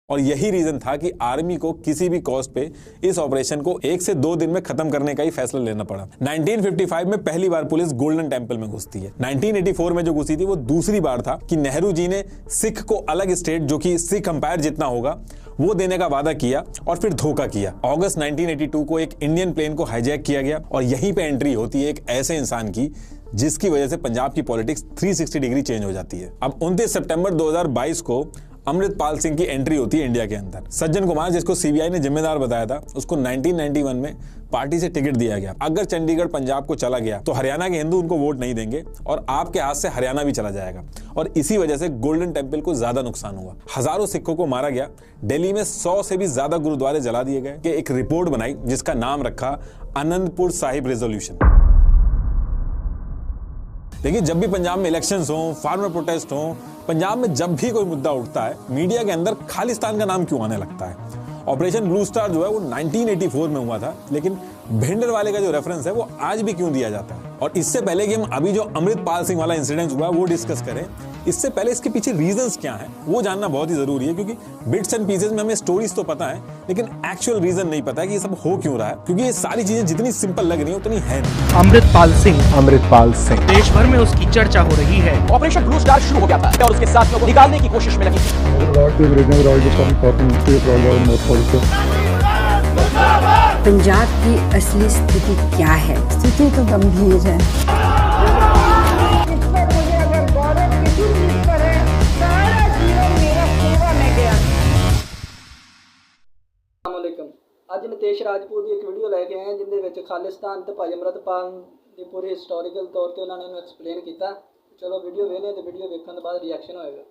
और यही रीजन था कि आर्मी को किसी भी कॉस्ट पे इस ऑपरेशन को 1 से 2 दिन में खत्म करने का ही फैसला लेना पड़ा। 1955 में पहली बार पुलिस गोल्डन टेम्पल में घुसती है। 1984 में जो घुसी थी वो दूसरी बार था कि नेहरू जी ने सिख को अलग स्टेट जो कि सिख अंपायर जितना होगा वो देने का वादा किया और फिर धोखा किया। अगस्त 1982 को एक इंडियन प्लेन को हाईजैक किया गया और यहीं पे एंट्री होती है एक ऐसे इंसान की जिसकी वजह से पंजाब की पॉलिटिक्स 360 डिग्री चेंज हो जाती है। अब 29 सितंबर 2022 को अमृतपाल सिंह की एंट्री होती है इंडिया के अंदर। सज्जन कुमार, जिसको सीबीआई ने जिम्मेदार बताया था, उसको 1991 में पार्टी से टिकट दिया गया। अगर चंडीगढ़ पंजाब को चला गया तो हरियाणा के हिंदू उनको वोट नहीं देंगे और आपके हाथ से हरियाणा भी चला जाएगा। और इसी वजह से गोल्डन टेम्पल को ज्यादा नुकसान हुआ। हजारों सिखों को मारा गया। दिल्ली में 100 से भी ज्यादा गुरुद्वारे जला दिए गए। एक रिपोर्ट बनाई जिसका नाम रखा आनंदपुर साहिब रेजोल्यूशन। देखिए, जब भी पंजाब में इलेक्शंस हो, फार्मर प्रोटेस्ट हो, पंजाब में जब भी कोई मुद्दा उठता है, मीडिया के अंदर खालिस्तान का नाम क्यों आने लगता है। ऑपरेशन ब्लू स्टार जो है वो 1984 में हुआ था, लेकिन भिंडर वाले का जो रेफरेंस है वो आज भी क्यों दिया जाता है। और इससे पहले कि हम अभी जो अमृतपाल सिंह वाला इंसिडेंट हुआ वो डिस्कस करें, इससे पहले इसके पीछे रीजंस क्या हैं वो जानना बहुत ही जरूरी है। क्योंकि बिट्स एंड पीसेस में हमें स्टोरीज तो पता है, लेकिन एक्चुअल रीजन नहीं पता है कि ये सब हो क्यों रहा है। क्योंकि ये सारी चीजें जितनी सिंपल लग रही है उतनी है नहीं। अमृतपाल सिंह देश भर में उसकी चर्चा हो रही है। ऑपरेशन ब्लू स्टार शुरू हो गया था और उसके साथियों को निकालने की कोशिश में लगी थी। पंजाब की असली स्थिति क्या है? स्थिति तो गंभीर है। इस पर मुझे अगर गौरव किसी चीज पर है, सारा जीवन मेरा सेवा में गया। ਅੱਜ ਨਿਤੇਸ਼ ਰਾਜਪੂਤ ਦੀ ਇੱਕ ਵੀਡੀਓ ਲੈ ਕੇ ਆਏ ਜਿੰਦੇ ਵਿੱਚ ਖਾਲਿਸਤਾਨ ਤੇ ਭਾਈ ਅਮਰਤਪਾਲ ਦੀ ਪੂਰੀ ਹਿਸਟੋਰੀਕਲ ਤੌਰ ਤੇ ਉਹਨਾਂ ਨੇ ਇਹਨੂੰ ਐਕਸਪਲੇਨ ਕੀਤਾ। चलो वीडियो ਵੇਖਦੇ ਤੇ वीडियो देखने के बाद रिएक्शन होएगा।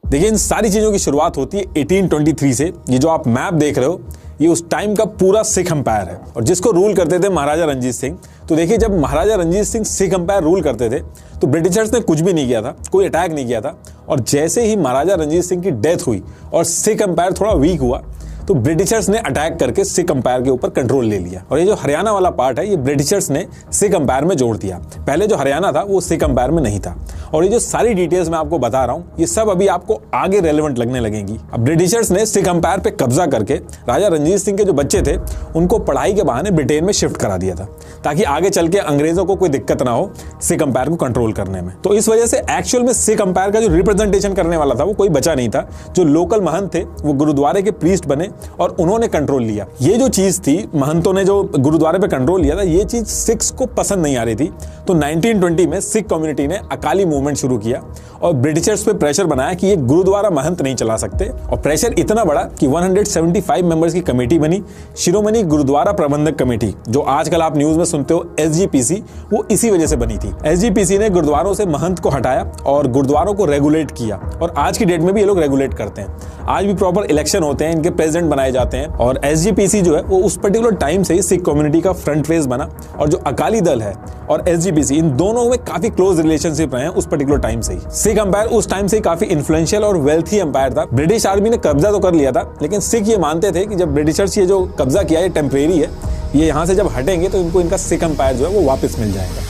देखिए, इन सारी चीजों की शुरुआत होती है 1823 से। ये जो आप मैप देख रहे हो ये उस टाइम का पूरा सिख अंपायर है और जिसको रूल करते थे महाराजा रंजीत सिंह। तो देखिए, जब महाराजा रंजीत सिंह सिख अंपायर रूल करते थे तो ब्रिटिशर्स ने कुछ भी नहीं किया था, कोई अटैक नहीं किया था। और जैसे ही महाराजा रंजीत सिंह की डेथ हुई और सिख अंपायर थोड़ा वीक हुआ तो ब्रिटिशर्स ने अटैक करके सिख अंपायर के ऊपर कंट्रोल ले लिया। और ये जो हरियाणा वाला पार्ट है ये ब्रिटिशर्स ने सिख अंपायर में जोड़ दिया। पहले जो हरियाणा था वो सिख अंपायर में नहीं था। और ये जो सारी डिटेल्स मैं आपको बता रहा हूँ ये सब अभी आपको आगे रेलेवेंट लगने लगेंगी। अब ब्रिटिशर्स ने सिख अंपायर पे कब्जा करके राजा रंजीत सिंह के जो बच्चे थे उनको पढ़ाई के बहाने ब्रिटेन में शिफ्ट करा दिया था, ताकि आगे चल के अंग्रेजों को कोई दिक्कत ना हो सिख अंपायर को कंट्रोल करने में। तो इस वजह से एक्चुअल में सिख अंपायर का जो रिप्रेजेंटेशन करने वाला था वो कोई बचा नहीं था। जो लोकल महंत थे वो गुरुद्वारे के प्रीस्ट बने और उन्होंने कंट्रोल लिया। ये जो चीज थी, महंतों ने जो गुरुद्वारे पे कंट्रोल लिया था, ये चीज सिख्स को पसंद नहीं आ रही थी। तो 1920 में सिख कम्युनिटी ने अकाली मूवमेंट शुरू किया और ब्रिटिशर्स पे प्रेशर बनाया कि ये गुरुद्वारा महंत नहीं चला सकते। और प्रेशर इतना बड़ा कि 175 मेंबर्स की कमेटी बनी, शिरोमणि गुरुद्वारा प्रबंधक कमेटी, जो आजकल आप न्यूज में सुनते हो SGPC, वो इसी वजह से बनी थी। SGPC ने गुरुद्वारों से महंत को हटाया और गुरुद्वारों को रेगुलेट किया। और आज की डेट में भी ये लोग रेगुलेट करते हैं। आज भी प्रॉपर इलेक्शन होते हैं, इनके प्रेसिडेंट बनाए जाते हैं। और SGPC जो है वो उस पर्टिकुलर टाइम से ही सिख कम्युनिटी का फ्रंट फेस बना। और जो अकाली दल है और SGPC, इन दोनों में काफी क्लोज रिलेशनशिप रहे हैं उस पर्टिकुलर टाइम से ही। सिख अंपायर उस टाइम से ही काफी इन्फ्लुएंशियल और वेल्थी अंपायर था। ब्रिटिश आर्मी ने कब्जा तो कर लिया था, लेकिन सिख ये मानते थे कि जब ब्रिटिशर्स ये जो कब्जा किया ये टेम्परेरी है, ये यहाँ से जब हटेंगे तो इनको इनका सिख अंपायर जो है वो वापस मिल जाएगा।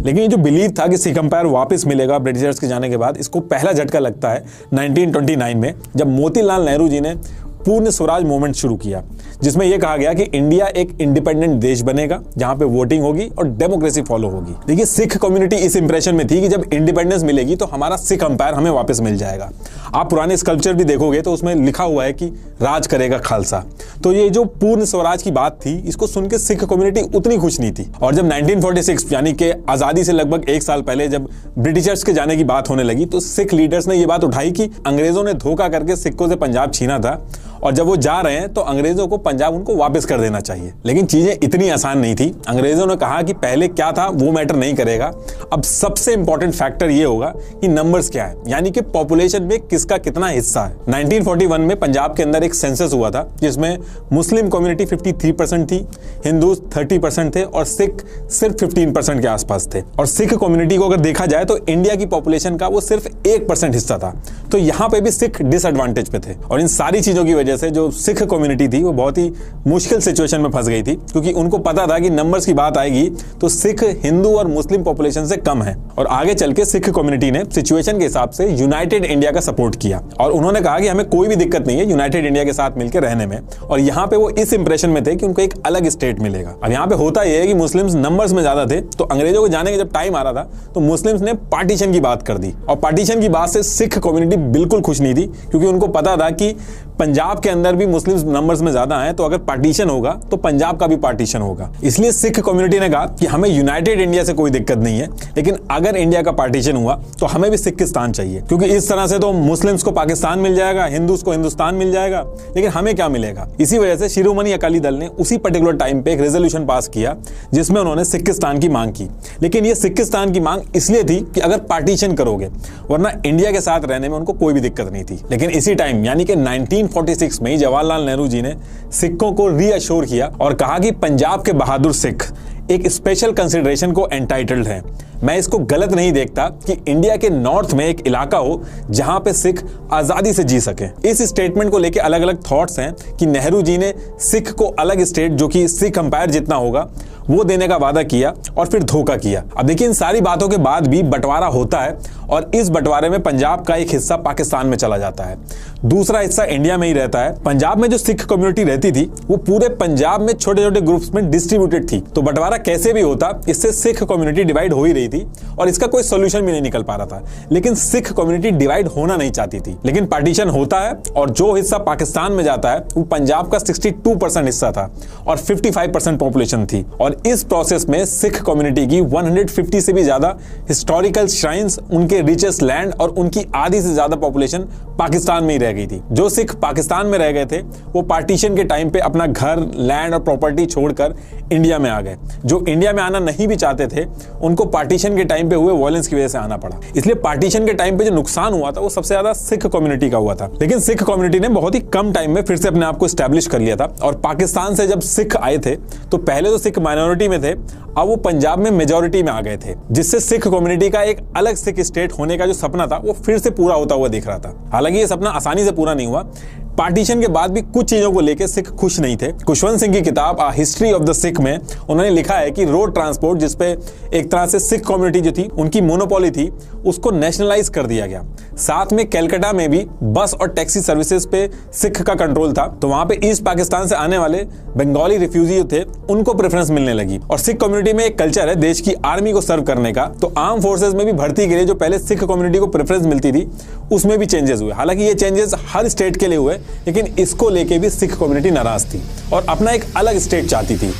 लेकिन ये जो बिलीव था कि सिख अंपायर वापस मिलेगा ब्रिटिशर्स के जाने के बाद, इसको पहला झटका लगता है 1929 में, जब मोतीलाल नेहरू जी ने पूर्ण स्वराज मूवमेंट शुरू किया, जिसमें यह कहा गया कि इंडिया एक इंडिपेंडेंट देश बनेगा जहां पे वोटिंग होगी और डेमोक्रेसी फॉलो होगी। देखिए, सिख कम्युनिटी इस इंप्रेशन में थी कि जब इंडिपेंडेंस मिलेगी तो हमारा सिख अंपायर हमें वापस मिल जाएगा। आप पुराने स्कल्पचर भी देखोगे तो उसमें लिखा हुआ है कि राज करेगा खालसा। तो ये जो पूर्ण स्वराज की बात थी, इसको सुन के सिख कम्युनिटी उतनी खुश नहीं थी। और जब 1946 यानी कि आजादी से लगभग 1 साल पहले जब ब्रिटिशर्स के जाने की बात होने लगी तो सिख लीडर्स ने यह बात उठाई कि अंग्रेजों ने धोखा करके सिखों से पंजाब छीना था और जब वो जा रहे हैं तो अंग्रेजों को पंजाब उनको वापस कर देना चाहिए। लेकिन चीजें इतनी आसान नहीं थी। अंग्रेजों ने कहा कि पहले क्या था वो मैटर नहीं करेगा, अब सबसे इंपॉर्टेंट फैक्टर ये होगा कि नंबर्स क्या है, यानी कि पॉपुलेशन में किसका कितना हिस्सा है। 1941 में पंजाब के अंदर एक सेंसस हुआ था जिसमें मुस्लिम कम्युनिटी 53% थी, हिंदू 30% थे और सिख सिर्फ 15% के आसपास थे। और सिख कम्युनिटी को अगर देखा जाए तो इंडिया की पॉपुलेशन का वो सिर्फ 1% हिस्सा था, तो यहाँ पे भी सिख डिसएडवांटेज पे थे और इन सारी चीजों की वजह से जो सिख कम्युनिटी थी वो बहुत ही मुश्किल सिचुएशन में फंस गई थी, क्योंकि उनको पता था कि नंबर्स की बात आएगी तो सिख हिंदू और मुस्लिम पॉपुलेशन से कम है। और आगे चल के सिख कम्युनिटी ने सिचुएशन के हिसाब से यूनाइटेड इंडिया का सपोर्ट किया और उन्होंने कहा कि हमें कोई भी दिक्कत नहीं है यूनाइटेड इंडिया के साथ मिलकर रहने में। और यहाँ पे वो इस इंप्रेशन में थे कि उनको एक अलग स्टेट मिलेगा। अब यहाँ पे होता यह है कि मुस्लिम्स नंबर्स में ज्यादा थे, तो अंग्रेजों को जाने का जब टाइम आ रहा था तो मुस्लिम्स ने पार्टीशन की बात कर दी। और पार्टीशन की बात से सिख कम्युनिटी बिल्कुल खुश नहीं थी, क्योंकि उनको पता था कि पंजाब के अंदर भी मुस्लिम्स नंबर्स में ज्यादा हैं, तो अगर पार्टीशन होगा तो पंजाब का भी पार्टीशन होगा। इसलिए सिख कम्युनिटी ने कहा कि हमें यूनाइटेड इंडिया से कोई दिक्कत नहीं है, लेकिन अगर इंडिया का पार्टीशन हुआ तो हमें भी सिखिस्तान चाहिए, क्योंकि इस तरह से तो मुस्लिम्स को पाकिस्तान मिल जाएगा, हिंदूज को हिंदुस्तान मिल जाएगा, लेकिन हमें क्या मिलेगा। इसी वजह से शिरोमणि अकाली दल ने उसी पर्टिकुलर टाइम पे एक रेजोल्यूशन पास किया जिसमें उन्होंने सिखिस्तान की मांग की। लेकिन ये सिखिस्तान की मांग इसलिए थी कि अगर पार्टीशन करोगे, वरना इंडिया के साथ रहने में उनको कोई भी दिक्कत नहीं थी। लेकिन इसी टाइम यानी कि 1946 में जवाहरलाल नेहरू जी ने सिखों को रीअश्योर किया और कहा कि पंजाब के बहादुर सिख एक स्पेशल कंसिडरेशन को एंटाइटल्ड है। मैं इसको गलत नहीं देखता कि इंडिया के नॉर्थ में एक इलाका हो जहां पे सिख आजादी से जी सके। इस स्टेटमेंट को लेके अलग अलग थॉट्स हैं कि नेहरू जी ने सिख को अलग स्टेट जो कि सिख अंपायर जितना होगा वो देने का वादा किया और फिर धोखा किया। अब देखिए, इन सारी बातों के बाद भी बंटवारा होता है और इस बंटवारे में पंजाब का एक हिस्सा पाकिस्तान में चला जाता है, दूसरा हिस्सा इंडिया में ही रहता है। पंजाब में जो सिख कम्युनिटी रहती थी वो पूरे पंजाब में छोटे छोटे ग्रुप्स में डिस्ट्रीब्यूटेड थी। तो बंटवारा कैसे भी होता, इससे सिख कम्युनिटी डिवाइड हो ही रही थी और इसका कोई सोल्यूशन भी नहीं निकल पा रहा था। लेकिन सिख कम्युनिटी डिवाइड होना नहीं चाहती थी। लेकिन पार्टीशन होता है और जो हिस्सा पाकिस्तान में जाता है वो पंजाब का 62% हिस्सा था और 55% पॉपुलेशन थी। और इस प्रोसेस में सिख कम्युनिटी की 150 से भी ज्यादा हिस्टोरिकल श्राइन्स, उनके रिचेस्ट लैंड और उनकी आधी से ज्यादा पॉपुलेशन पाकिस्तान में ही रह गई थी। जो सिख पाकिस्तान में रह गए थे वो पार्टीशन के टाइम पे अपना घर, लैंड और प्रॉपर्टी छोड़कर इंडिया में आ गए। जो इंडिया में आना नहीं भी चाहते थे उनको पार्टीशन के टाइम पे हुए वायलेंस की वजह से आना पड़ा। इसलिए पार्टीशन के टाइम पे जो नुकसान हुआ था वो सबसे ज्यादा सिख कम्युनिटी का हुआ था। लेकिन सिख कम्युनिटी ने बहुत ही कम टाइम में फिर से अपने आप को एस्टैब्लिश कर लिया था। और पाकिस्तान से जब सिख आए थे तो पहले तो सिख माइनॉरिटी में थे, अब वो पंजाब में मेजॉरिटी में आ गए थे, जिससे सिख कम्युनिटी का एक अलग सिख स्टेट होने का जो सपना था वो फिर से पूरा होता हुआ दिख रहा था। हालांकि ये सपना आसानी से पूरा नहीं हुआ। पार्टीशन के बाद भी कुछ चीजों को लेकर सिख खुश नहीं थे। खुशवंत सिंह की किताब आ हिस्ट्री ऑफ द सिख में उन्होंने लिखा है कि रोड ट्रांसपोर्ट, जिसपे एक तरह से सिख कम्युनिटी जो थी उनकी मोनोपोली थी, उसको नेशनलाइज कर दिया गया। साथ में कलकत्ता में भी बस और टैक्सी सर्विसेज पे सिख का कंट्रोल था, तो वहां पे ईस्ट पाकिस्तान से आने वाले बंगाली रिफ्यूजी जो थे उनको प्रेफरेंस मिलने लगी। और सिख कम्युनिटी में एक कल्चर है देश की आर्मी को सर्व करने का, तो आर्म फोर्सेज में भी भर्ती के लिए जो पहले सिख कम्युनिटी को प्रेफरेंस मिलती थी उसमें भी चेंजेस हुए। हालांकि ये चेंजेस हर स्टेट के लिए हुए, लेकिन इसको लेके भी सिख कम्युनिटी नाराज थी और अपना एक अलग स्टेट चाहती थी।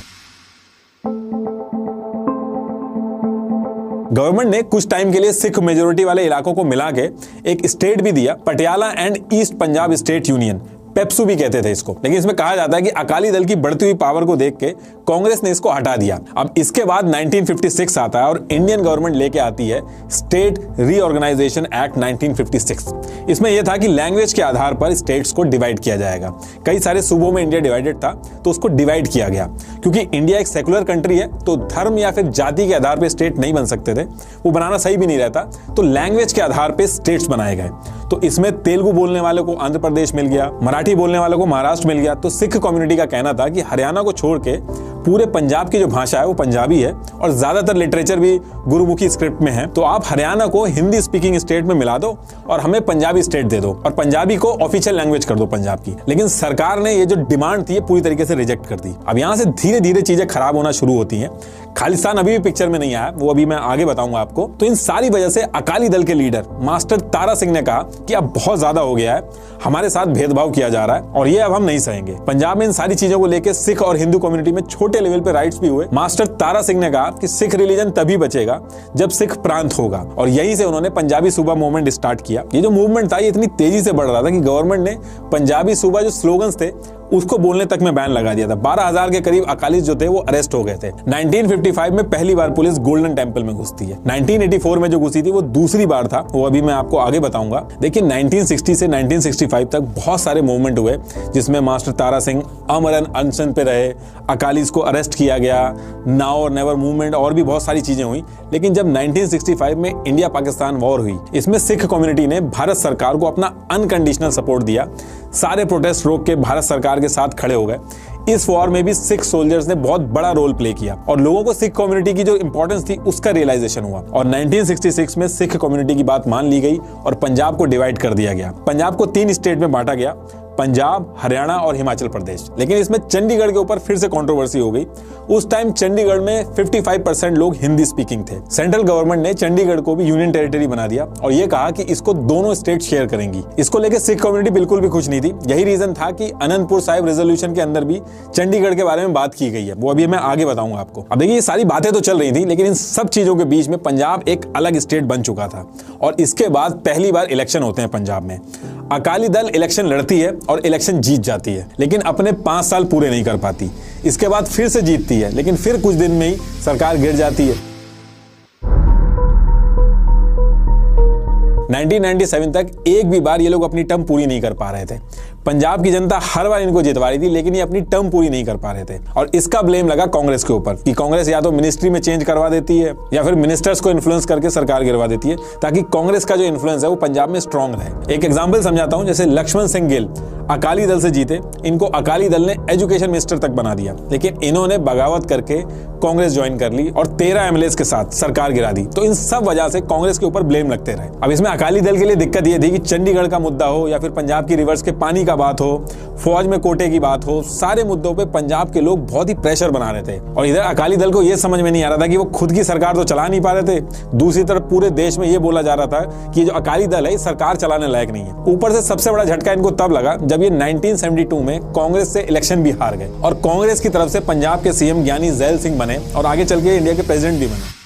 गवर्नमेंट ने कुछ टाइम के लिए सिख मेजोरिटी वाले इलाकों को मिला के एक स्टेट भी दिया, Patiala and east Punjab state union, PEPSU भी कहते थे इसको। लेकिन इसमें कहा जाता है कि अकाली दल की बढ़ती हुई पावर को देख के कांग्रेस ने इसको हटा दिया। अब इसके बाद 1956 आता है और इंडियन गवर्नमेंट लेके आती है स्टेट रीऑर्गेनाइजेशन एक्ट 1956। इसमें यह था कि लैंग्वेज के आधार पर स्टेट्स को डिवाइड किया जाएगा। कई सारे सूबों में इंडिया डिवाइडेड था तो उसको डिवाइड किया गया। क्योंकि इंडिया एक सेकुलर कंट्री है तो धर्म या फिर जाति के आधार पर स्टेट नहीं बन सकते थे, वो बनाना सही भी नहीं रहता, तो लैंग्वेज के आधार पर स्टेट्स बनाए गए। तो इसमें तेलुगु बोलने वालों को आंध्र प्रदेश मिल गया, मराठी बोलने वालों को महाराष्ट्र मिल गया। तो सिख कम्युनिटी का कहना था कि हरियाणा को छोड़ के पूरे पंजाब की जो भाषा है वो पंजाबी है और ज्यादातर लिटरेचर भी गुरुमुखी स्क्रिप्ट में है, तो आप हरियाणा को हिंदी स्पीकिंग स्टेट में मिला दो और हमें पंजाबी स्टेट दे दो और पंजाबी को ऑफिशियल लैंग्वेज कर दो पंजाब की। लेकिन सरकार ने ये जो डिमांड थी पूरी तरीके से रिजेक्ट कर दी। अब यहां से धीरे धीरे चीजें खराब होना शुरू होती हैं। खालिस्तान अभी भी पिक्चर में नहीं आया, वो अभी मैं आगे बताऊंगा आपको। तो इन सारी वजह से अकाली दल के लीडर मास्टर तारा सिंह ने कहा कि अब बहुत ज्यादा हो गया है, हमारे साथ भेदभाव किया जा रहा है और ये अब हम नहीं सहेंगे। पंजाब में इन सारी चीजों को लेकर सिख और हिंदू कम्युनिटी में छोटे लेवल पे राइट्स भी हुए। मास्टर तारा सिंह ने कहा कि सिख रिलीजन तभी बचेगा जब सिख प्रांत होगा, और यहीं से उन्होंने पंजाबी सूबा मूवमेंट स्टार्ट किया। ये जो मूवमेंट था ये इतनी तेजी से बढ़ रहा था कि गवर्नमेंट ने पंजाबी सूबा जो स्लोगन्स थे उसको बोलने तक में बैन लगा दिया था। 12,000 के करीब अकालीस जो थे वो अरेस्ट हो गए थे। 1955 में पहली बार पुलिस गोल्डन टेम्पल में घुसती है। 1984 में जो घुसी थी वो दूसरी बार था, वो अभी मैं आपको आगे बताऊंगा। देखिए 1960 से 1965 तक बहुत सारे मूवमेंट हुए जिसमें मास्टर तारा सिंह अमरन अनशन पे रहे, अकालीस को अरेस्ट किया गया, नाउ और नेवर मूवमेंट और भी बहुत सारी चीजें हुई। लेकिन जब 1965 में इंडिया पाकिस्तान वॉर हुई, इसमें सिख कम्युनिटी ने भारत सरकार को अपना अनकंडीशनल सपोर्ट दिया। सारे प्रोटेस्ट रोक के भारत सरकार के साथ खड़े हो गए। इस वॉर में भी सिख सोल्जर्स ने बहुत बड़ा रोल प्ले किया और लोगों को सिख कम्युनिटी की जो इंपॉर्टेंस थी उसका रियलाइजेशन हुआ और 1966 में सिख कम्युनिटी की बात मान ली गई और पंजाब को डिवाइड कर दिया गया। पंजाब को 3 स्टेट में बांटा गया, पंजाब, हरियाणा और हिमाचल प्रदेश। लेकिन इसमें चंडीगढ़ के ऊपर फिर से कंट्रोवर्सी हो गई। उस टाइम चंडीगढ़ में 55% लोग हिंदी स्पीकिंग थे। सेंट्रल गवर्नमेंट ने चंडीगढ़ को भी यूनियन टेरिटरी बना दिया और यह कहा कि इसको दोनों स्टेट शेयर करेंगी। इसको लेकर सिख कम्युनिटी बिल्कुल भी खुश नहीं थी। यही रीजन था कि आनंदपुर साहिब रेजोल्यूशन के अंदर भी चंडीगढ़ के बारे में बात की गई है, वो अभी मैं आगे बताऊंगा आपको। अब देखिए ये सारी बातें तो चल रही थी, लेकिन इन सब चीजों के बीच में पंजाब एक अलग स्टेट बन चुका था और इसके बाद पहली बार इलेक्शन होते हैं पंजाब में। अकाली दल इलेक्शन लड़ती है और इलेक्शन जीत जाती है, लेकिन अपने 5 साल पूरे नहीं कर पाती। इसके बाद फिर से जीतती है, लेकिन फिर कुछ दिन में ही सरकार गिर जाती है। 1997 तक एक भी बार ये लोग अपनी टर्म पूरी नहीं कर पा रहे थे। पंजाब की जनता हर बार इनको जितवा रही थी, लेकिन ये अपनी टर्म पूरी नहीं कर पा रहे थे और इसका ब्लेम लगा कांग्रेस के ऊपर कि कांग्रेस या तो मिनिस्ट्री में चेंज करवा देती है या फिर मिनिस्टर्स को इन्फ्लुएंस करके सरकार गिरवा देती है ताकि कांग्रेस का जो इन्फ्लुएंस है वो पंजाब में स्ट्रांग रहे। एक एग्जाम्पल समझाता हूं, जैसे लक्ष्मण सिंह गिल अकाली दल से जीते, इनको अकाली दल ने एजुकेशन मिनिस्टर तक बना दिया, लेकिन इन्होंने बगावत करके कांग्रेस ज्वाइन कर ली और 13 एमएलए के साथ सरकार गिरा दी। तो इन सब वजह से कांग्रेस के ऊपर ब्लेम लगते रहे। अब इसमें अकाली दल के लिए दिक्कत यह थी कि चंडीगढ़ का मुद्दा हो या फिर पंजाब की रिवर्स के पानी का बात हो, फौज में कोटे की बात हो, सारे मुद्दों पे पंजाब के लोग बहुत ही प्रेशर बना रहे थे और इधर अकाली दल को यह समझ में नहीं आ रहा था कि वो खुद की सरकार तो चला नहीं पा रहे थे, दूसरी तरफ पूरे देश में यह बोला जा रहा था कि जो अकाली दल है सरकार चलाने लायक नहीं है। ऊपर से सबसे बड़ा झटका इनको तब लगा जब ये 1972 में कांग्रेस से इलेक्शन भी हार गए और कांग्रेस की तरफ से पंजाब के सीएम ज्ञानी जैल सिंह बने और आगे चल के इंडिया के प्रेसिडेंट भी बने।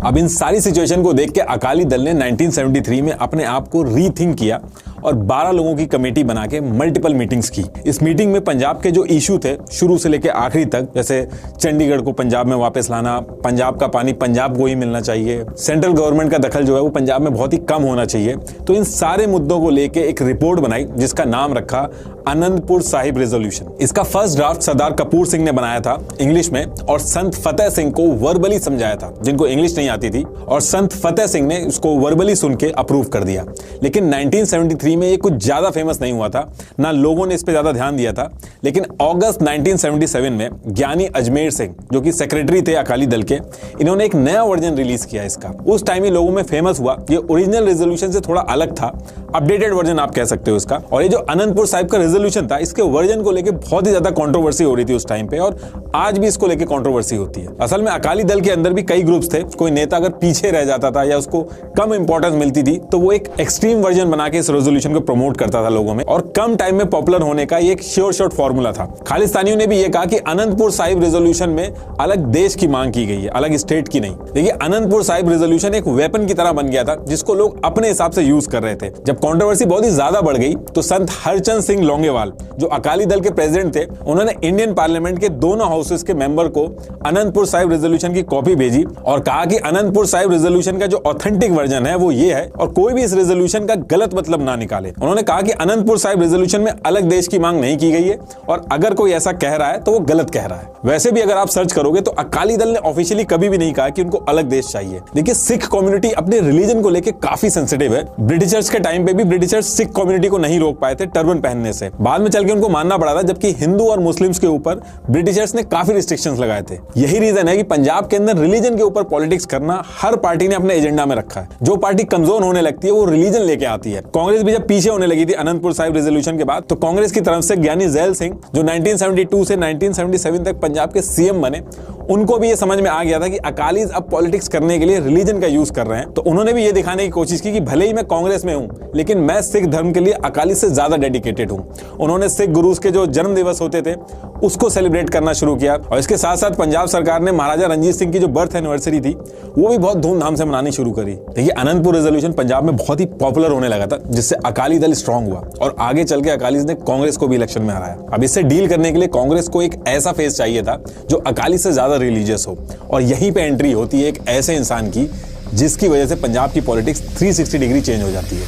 अब इन सारी सिचुएशन को देख के अकाली दल ने 1973 में अपने आप को रीथिंक किया और 12 लोगों की कमेटी बना के मल्टीपल मीटिंग्स की। इस मीटिंग में पंजाब के जो इशू थे शुरू से लेकर आखिरी तक, जैसे चंडीगढ़ को पंजाब में वापस लाना, पंजाब का पानी पंजाब को ही मिलना चाहिए, सेंट्रल गवर्नमेंट का दखल जो है वो पंजाब में बहुत ही कम होना चाहिए, तो इन सारे मुद्दों को लेके एक रिपोर्ट बनाई जिसका नाम रखा आनंदपुर साहिब रेजोल्यूशन। इसका फर्स्ट ड्राफ्ट सरदार कपूर सिंह ने बनाया था इंग्लिश में और संत फतेह सिंह को वर्बली समझाया था, जिनको इंग्लिश नहीं आती थी, और संत फतेह सिंह ने उसको वर्बली सुन के अप्रूव कर दिया। लेकिन 1973 में ये कुछ ज्यादा फेमस नहीं हुआ था, ना लोगों ने इस पे ज्यादा ध्यान दिया था। लेकिन अगस्त 1977 में ज्ञानी अजमेर सिंह, जो कि सेक्रेटरी थे अकाली दल के, इन्होंने एक नया वर्जन रिलीज किया इसका। उस टाइम ही लोगों में फेमस हुआ। ये ओरिजिनल रेजोल्यूशन से थोड़ा अलग था, अपडेटेड वर्जन आप कह सकते हो इसका। और ये जो आनंदपुर साहिब का रेजोल्यूशन था, इसके वर्जन को लेकर बहुत ही ज्यादा कंट्रोवर्सी हो रही थी उस टाइम पे और आज भी इसको लेकर कंट्रोवर्सी होती है। असल में अकाली दल के अंदर भी कई ग्रुप्स थे। कोई नेता अगर पीछे रह जाता था या उसको कम इंपॉर्टेंस मिलती थी तो वो एक एक्सट्रीम वर्जन बना के इस रेजोल्यूशन को प्रमोट करता था लोगों में, और कम टाइम में पॉपुलर होने का ये एक श्योर शॉट फॉर्मूला था। खालिस्तानियों ने भी ये कहा कि आनंदपुर साहिब रेजोल्यूशन में अलग देश की मांग की गई है, अलग स्टेट की नहीं। देखिए आनंदपुर साहिब रेजोल्यूशन एक वेपन की तरह बन गया था जिसको लोग अपने हिसाब से यूज कर रहे थे। जब कंट्रोवर्सी बहुत ही ज्यादा बढ़ गई तो संत हरचंद सिंह लोंगेवाल, जो अकाली दल के प्रेसिडेंट थे, उन्होंने इंडियन पार्लियामेंट के दोनों हाउसेस के मेंबर को आनंदपुर साहिब रेजोल्यूशन की कॉपी भेजी और कहा कि आनंदपुर साहिब रेजोल्यूशन का जो ऑथेंटिक वर्जन है वो ये है और कोई भी इस रेजोल्यूशन का गलत मतलब ना निकाले। उन्होंने कहा कि आनंदपुर साहिब रेजोल्यूशन में अलग देश की मांग नहीं की गई है और अगर कोई ऐसा कह रहा है तो वो गलत कह रहा है। वैसे भी अगर आप सर्च करोगे तो अकाली दल ने ऑफिशियली कभी भी नहीं कहा कि उनको अलग देश चाहिए। देखिए सिख कम्युनिटी अपने रिलीजन को लेकर काफी सेंसिटिव है। ब्रिटिशर्स के टाइम पे भी ब्रिटिशर्स सिख कम्युनिटी को नहीं रोक पाए थे टर्बन पहनने से, बाद में चल के उनको मानना पड़ा था, जबकि हिंदू और मुस्लिम्स के ऊपर ब्रिटिशर्स ने काफी रिस्ट्रिक्शंस लगाए थे। यही रीजन है कि पंजाब के अंदर रिलीजन के ऊपर पॉलिटिक्स करना हर पार्टी ने अपने एजेंडा में रखा है। जो पार्टी कमजोर होने लगती है वो रिलीजन लेके आती है। कांग्रेस भी जब पीछे होने लगी थी आनंदपुर साहिब रेजोल्यूशन के बाद, तो कांग्रेस की तरफ से ज्ञानी जैल सिंह, जो 1972 से 1977 तक पंजाब के सीएम बने, उनको भी ये समझ में आ गया था कि अकालीज अब पॉलिटिक्स करने के लिए रिलीजन का यूज कर रहे हैं। तो उन्होंने भी ये दिखाने की कोशिश की कि भले ही मैं कांग्रेस में हूं लेकिन मैं सिख धर्म के लिए अकाली से ज्यादा डेडिकेटेड हूं। उन्होंने सिख गुरुज के जो जन्म दिवस होते थे उसको सेलिब्रेट करना शुरू किया और इसके साथ साथ पंजाब सरकार ने महाराजा रंजीत सिंह की जो बर्थ एनिवर्सरी थी वो भी बहुत धूमधाम से मनानी शुरू करी। देखिए, अनंतपुर रेजोल्यूशन पंजाब में बहुत ही पॉपुलर होने लगा था, जिससे अकाली दल स्ट्रांग हुआ और आगे चल के अकालीज ने कांग्रेस को भी इलेक्शन में हराया। अब इससे डील करने के लिए कांग्रेस को एक ऐसा फेस चाहिए था जो अकाली से ज्यादा रिलीजियस हो, और यहीं पे एंट्री होती है एक ऐसे इंसान की जिसकी वजह से पंजाब की पॉलिटिक्स 360 डिग्री चेंज हो जाती है।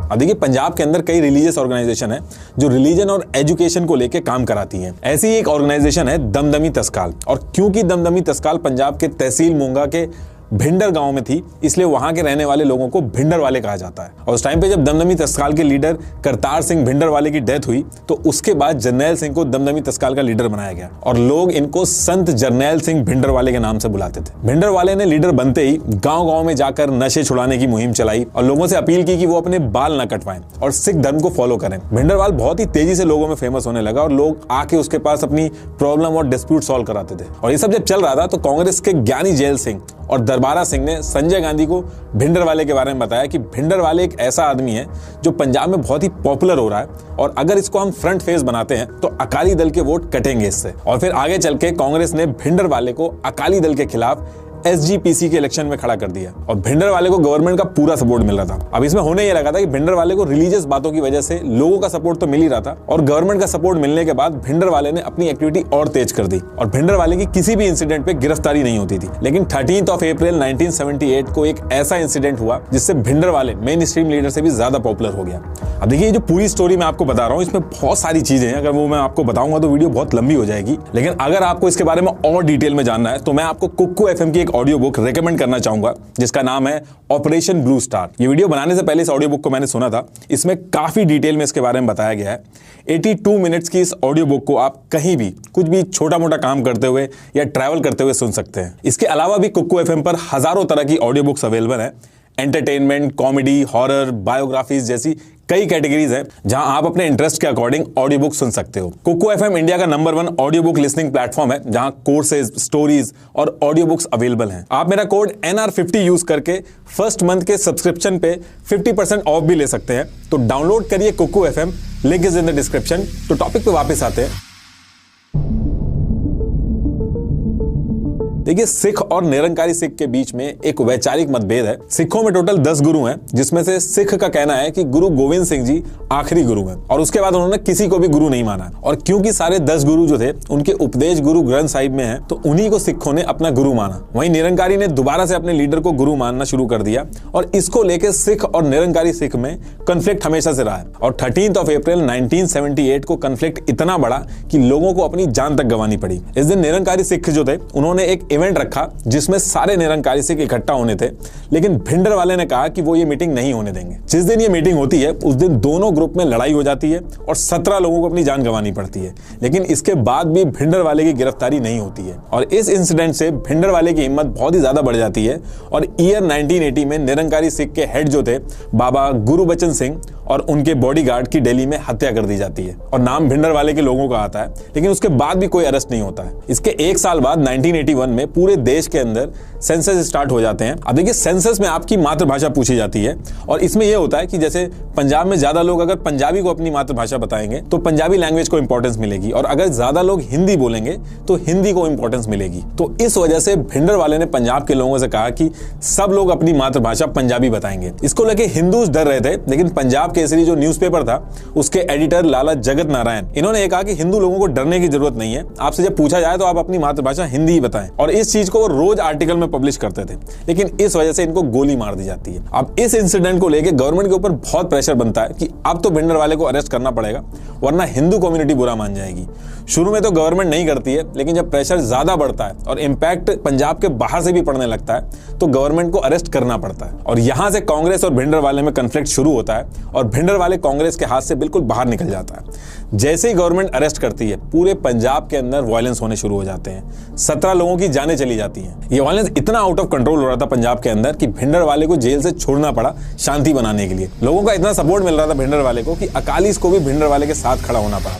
अब देखिए, पंजाब के अंदर कई रिलीजियस ऑर्गेनाइजेशन है जो रिलीजन और एजुकेशन को लेके काम कराती हैं। ऐसी ही एक ऑर्गेनाइजेशन है दमदमी तस्काल, और क्योंकि दमदमी तस्काल पंजाब के तहसील मूंगा के भिंडर गांव में थी, इसलिए वहां के रहने वाले लोगों को भिंडर वाले कहा जाता है। और उस टाइम पे जब दमदमी तस्काल के लीडर करतार सिंह भिंडर वाले की डेथ हुई तो उसके बाद जरनैल सिंह को दमदमी तस्काल का लीडर बनाया गया और लोग इनको संत जरनैल सिंह भिंडर वाले के नाम से बुलाते थे। भिंडर वाले ने लीडर बनते ही गाँव-गाँव में जाकर नशे छुड़ाने की मुहिम चलाई और लोगों से अपील की कि वो अपने बाल न कटवाएं और सिख धर्म को फॉलो करें। भिंडरवाल बहुत ही तेजी से लोगों में फेमस होने लगा और लोग आके उसके पास अपनी प्रॉब्लम और डिस्प्यूट सॉल्व कराते थे। और ये सब जब चल रहा था तो कांग्रेस के ज्ञानी जैल सिंह और दरबारा सिंह ने संजय गांधी को भिंडरवाले के बारे में बताया कि भिंडरवाले एक ऐसा आदमी है जो पंजाब में बहुत ही पॉपुलर हो रहा है और अगर इसको हम फ्रंट फेस बनाते हैं तो अकाली दल के वोट कटेंगे इससे। और फिर आगे चल के कांग्रेस ने भिंडरवाले को अकाली दल के खिलाफ SGPC के इलेक्शन में खड़ा कर दिया और भिंडरवाले को गवर्नमेंट का पूरा सपोर्ट मिल रहा था। अब इसमें होने ये लगा था कि भिंडरवाले को रिलीजियस बातों की वजह से लोगों का सपोर्ट तो मिल ही रहा था और गवर्नमेंट का सपोर्ट मिलने के बाद भिंडरवाले ने अपनी एक्टिविटी और तेज कर दी और भिंडरवाले की किसी भी इंसिडेंट पे गिरफ्तारी नहीं होती थी। लेकिन 13 अप्रैल 1978 को एक ऐसा इंसिडेंट हुआ जिससे भिंडरवाले मेन स्ट्रीम लीडर से भी ज्यादा पॉपुलर हो गया। अब देखिए, ये जो पूरी स्टोरी मैं आपको बता रहा हूँ इसमें बहुत सारी चीजें हैं, अगर वो मैं आपको बताऊंगा तो वीडियो बहुत लंबी हो जाएगी। लेकिन अगर आपको इसके बारे में और डिटेल में जानना है तो मैं आपको कुक्कू FM की एक ऑडियो बुक रेकमेंड करना चाहूंगा जिसका नाम है ऑपरेशन ब्लू स्टार। ये वीडियो बनाने से पहले इस ऑडियो बुक को मैंने सुना था, इसमें काफी डिटेल में इसके बारे में बताया गया है। 82 मिनट्स की इस ऑडियो बुक को आप कहीं भी कुछ भी छोटा मोटा काम करते हुए या ट्रैवल करते हुए सुन सकते हैं। इसके अलावा भी कुक्कू FM पर हजारों तरह की ऑडियो बुक्स अवेलेबल है। एंटरटेनमेंट, कॉमेडी, हॉरर, बायोग्राफीज जैसी कई कैटेगरीज हैं जहां आप अपने इंटरेस्ट के अकॉर्डिंग ऑडियो बुक सुन सकते हो। कुक्कू FM इंडिया का number 1 audio book listening platform है जहां कोर्सेज, स्टोरीज और ऑडियो बुक्स अवेलेबल हैं। आप मेरा कोड NR50 यूज करके फर्स्ट मंथ के सब्सक्रिप्शन पे 50% ऑफ भी ले सकते हैं। तो डाउनलोड करिए कुक्कू FM, link is in the description. तो टॉपिक पे वापस आते हैं। देखिए, सिख और निरंकारी सिख के बीच में एक वैचारिक मतभेद है। सिखों में टोटल 10 गुरु हैं, जिसमें से सिख का कहना है कि गुरु गोविंद सिंह जी आखिरी गुरु हैं और उसके बाद उन्होंने किसी को भी गुरु नहीं माना। और क्योंकि सारे 10 गुरु जो थे उनके उपदेश गुरु ग्रंथ साहिब में है तो उन्हीं को सिखों ने अपना गुरु माना। वहीं निरंकारी ने दोबारा से अपने लीडर को गुरु मानना शुरू कर दिया और इसको लेकर सिख और निरंकारी सिख में कॉन्फ्लिक्ट हमेशा से रहा है। और 13 अप्रैल 1978 को कॉन्फ्लिक्ट इतना बड़ा कि लोगों को अपनी जान तक गंवानी पड़ी। इस दिन निरंकारी सिख जो थे उन्होंने एक इवेंट रखा जिसमें सारे निरंकारी सिख इकट्ठा होने थे, लेकिन भिंडर वाले ने कहा कि वो ये मीटिंग नहीं होने देंगे। जिस दिन ये मीटिंग होती है उस दिन दोनों ग्रुप में लड़ाई हो जाती है और 17 लोगों को अपनी जान गंवानी पड़ती है। लेकिन इसके बाद भी भिंडर वाले की गिरफ्तारी नहीं होती है और इस इंसिडेंट से भिंडर वाले की हिम्मत बहुत ही ज्यादा बढ़ जाती है और ईयर 1980 में निरंकारी सिख के हेड जो थे बाबा गुरुबचन सिंह और उनके बॉडीगार्ड की दिल्ली में हत्या कर दी जाती है और नाम भिंडर वाले के लोगों का आता है। लेकिन उसके बाद भी कोई अरेस्ट नहीं होता है। इसके एक साल बाद 1981 में पूरे देश के अंदर सेंसस स्टार्ट हो जाते हैं। अब देखिए, सेंसस में आपकी मातृभाषा पूछी जाती है और इसमें यह होता है कि जैसे पंजाब में ज्यादा लोग अगर पंजाबी को अपनी मातृभाषा बताएंगे तो पंजाबी लैंग्वेज को इंपॉर्टेंस मिलेगी और अगर ज्यादा लोग हिंदी बोलेंगे तो हिंदी को इंपॉर्टेंस मिलेगी। तो इस वजह से भिंडर वाले ने पंजाब के लोगों से कहा कि सब लोग अपनी मातृभाषा पंजाबी बताएंगे। इसको लेके हिंदूज डर रहे थे, लेकिन पंजाब केसरी जो न्यूज़पेपर था उसके एडिटर लाला जगत नारायण, इन्होंने कहा कि हिंदू लोगों को डरने की जरूरत नहीं है, आपसे जब पूछा जाए तो आप अपनी मातृभाषा हिंदी ही बताएं। और इस चीज को वो रोज आर्टिकल में पब्लिश करते थे, लेकिन इस वजह से इनको गोली मार दी जाती है। अब इस इंसिडेंट को लेकर गवर्नमेंट के ऊपर बहुत प्रेशर बनता है कि अब तो भिंडर वाले को अरेस्ट करना पड़ेगा वरना हिंदू कम्युनिटी बुरा मान जाएगी। शुरू में तो गवर्नमेंट नहीं करती है, लेकिन जब प्रेशर ज्यादा बढ़ता है और इंपैक्ट पंजाब के बाहर से भी पड़ने लगता है तो गवर्नमेंट को अरेस्ट करना पड़ता है और यहां से कांग्रेस और भिंडर वाले में कॉन्फ्लिक्ट शुरू होता है और भिंडर वाले कांग्रेस के हाथ से बिल्कुल बाहर निकल जाता है। जैसे ही गवर्नमेंट अरेस्ट करती है पूरे पंजाब के अंदर वायलेंस होने शुरू हो जाते हैं। 17 लोगों की जानें चली जाती हैं। ये वायलेंस इतना आउट ऑफ कंट्रोल हो रहा था पंजाब के अंदर कि भिंडर वाले को जेल से छोड़ना पड़ा शांति बनाने के लिए। लोगों का इतना सपोर्ट मिल रहा था भिंडर वाले को कि अकालीस को भी भिंडर वाले के साथ खड़ा होना पड़ा।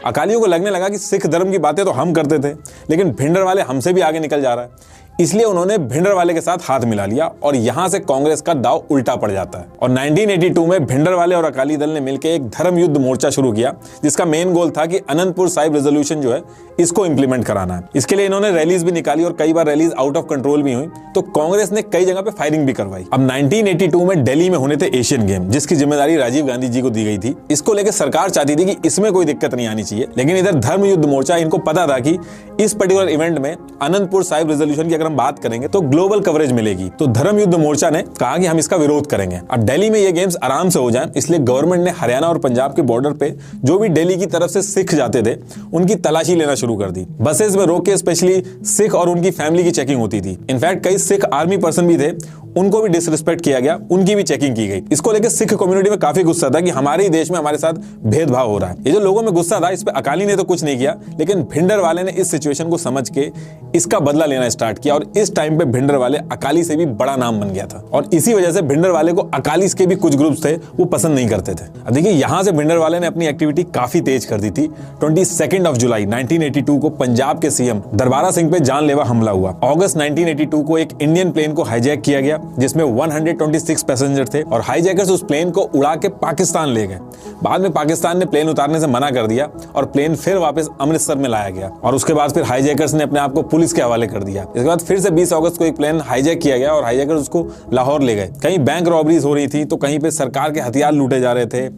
अकालियों को लगने लगा कि सिख धर्म की बातें तो हम करते थे, लेकिन भिंडरवाले हमसे भी आगे निकल जा रहा है। इसलिए उन्होंने भिंडरवाले के साथ हाथ मिला लिया और यहां से कांग्रेस का दाव उल्टा पड़ जाता है। और 1982 में भिंडरवाले और अकाली दल ने मिलकर एक धर्म युद्ध मोर्चा शुरू किया, जिसका मेन गोल था कि अनंतपुर साहिब रेजोल्यूशन जो है इसको इंप्लीमेंट कराना है। इसके लिए इन्होंने रैलीज भी निकाली और कई बार रैलीज आउट ऑफ कंट्रोल भी हुई, तो कांग्रेस ने कई जगह पे फायरिंग भी करवाई। अब 1982 में दिल्ली में होने थे एशियन गेम, जिसकी जिम्मेदारी राजीव गांधी जी को दी गई थी। इसको लेकर सरकार चाहती थी कि इसमें कोई दिक्कत नहीं आनी चाहिए, लेकिन इधर धर्म युद्ध मोर्चा, इनको पता था कि इस पर्टिकुलर इवेंट में अनंतपुर साहिब रेजोल्यूशन की अगर हम बात करेंगे तो ग्लोबल कवरेज मिलेगी। तो धर्म युद्ध मोर्चा ने कहा कि हम इसका विरोध करेंगे। अब दिल्ली में ये गेम्स आराम से हो जाएं, इसलिए गवर्नमेंट ने हरियाणा और पंजाब के बॉर्डर पे जो भी दिल्ली की तरफ से सिख जाते थे उनकी तलाशी लेना शुरू कर दी। बसेस में रोक के स्पेशली सिख और उनकी फैमिली की चेकिंग होती थी। इनफैक्ट कई सिख आर्मी पर्सन भी थे, उनको भी डिसरिस्पेक्ट किया गया, उनकी भी चेकिंग की गई। इसको लेकर सिख कम्युनिटी में काफी गुस्सा था कि हमारे ही देश में हमारे साथ भेदभाव हो रहा है। ये जो लोगों में गुस्सा था, इस पे अकाली ने तो कुछ नहीं किया, लेकिन भिंडरवाले ने इस सिचुएशन को समझ के इसका बदला लेना स्टार्ट किया और इस टाइम पे भिंडरवाले अकाली से भी बड़ा नाम बन गया था। और इसी वजह से भिंडरवाले को अकाली के भी कुछ ग्रुप्स थे वो पसंद नहीं करते थे। अब देखिए, यहां से भिंडरवाले ने अपनी एक्टिविटी काफी तेज कर दी थी। 22 जुलाई 1982 को पंजाब के सीएम दरबारा सिंह पे जानलेवा हमला हुआ। अगस्त 1982 को एक इंडियन प्लेन को हाईजैक किया गया, जिसमें 126 पैसेंजर थे और हाईजैकर्स उस प्लेन को उड़ा के पाकिस्तान ले गए। बाद में पाकिस्तान ने प्लेन उतारने से मना कर दिया और प्लेन फिर वापस अमृतसर में लाया गया और उसके बाद फिर हाईजैकर्स ने अपने आप को पुलिस के हवाले कर दिया। इसके बाद फिर से 20 अगस्त को एक प्लेन हाईजैक किया गया और हाईजैकर्स उसको लाहौर ले गए। कहीं बैंक रॉबरीज हो रही थी तो कहीं पे सरकार के हथियार लूटे जा रहे थे,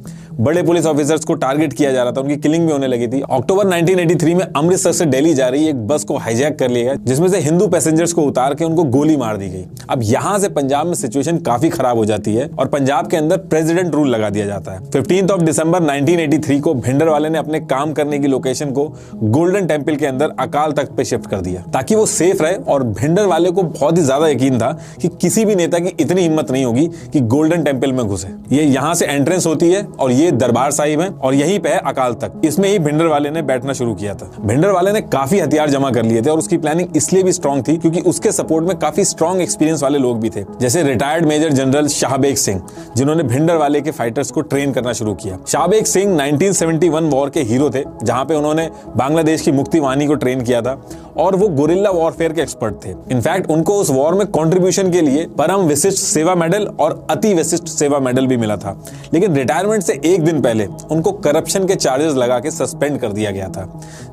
बड़े पुलिस ऑफिसर्स को टारगेट किया जा रहा था, उनकी किलिंग भी होने लगी थी। अक्टूबर 1983 में अमृतसर से दिल्ली जा रही एक बस को हाईजैक कर लिया गया, जिसमें से हिंदू पैसेंजर्स को उतार के उनको गोली मार दी गई। अब यहां से पंजाब में सिचुएशन काफी खराब हो जाती है और पंजाब के अंदर प्रेसिडेंट रूल लगा दिया जाता है। 15 दिसंबर 1983 को भिंडरवाले ने अपने काम करने की लोकेशन को गोल्डन टेम्पल के अंदर अकाल तख्त पे शिफ्ट कर दिया ताकि वो सेफ रहे। और भिंडरवाले को बहुत ही ज्यादा यकीन था कि किसी भी नेता की इतनी हिम्मत नहीं होगी कि गोल्डन टेम्पल में घुसे। ये यहां से एंट्रेंस होती है और ये दरबार साहिब है और यहीं पे है अकाल तख्त। इसमें ही भिंडरवाले ने बैठना शुरू किया था। भिंडरवाले ने काफी हथियार जमा कर लिए थे और उसकी प्लानिंग इसलिए भी स्ट्रांग थी क्योंकि उसके सपोर्ट में काफी स्ट्रांग एक्सपीरियंस वाले लोग भी थे, जैसे retired major general Shahbeg Singh, जिन्होंने भिंडरवाले के फाइटर्स को ट्रेन करना शुरू किया। शाहबेग सिंह 1971 वॉर के हीरो थे, जहां पे उन्होंने बांग्लादेश की मुक्ति वाहिनी को ट्रेन किया था और वो गुरिल्ला वॉरफेयर के एक्सपर्ट थे। इनफैक्ट उनको उस वॉर में कंट्रीब्यूशन के लिए परम विशिष्ट सेवा मेडल और अति विशिष्ट सेवा मेडल भी मिला था। लेकिन रिटायरमेंट से एक दिन पहले उनको करप्शन के चार्जेस लगा के सस्पेंड कर दिया गया था,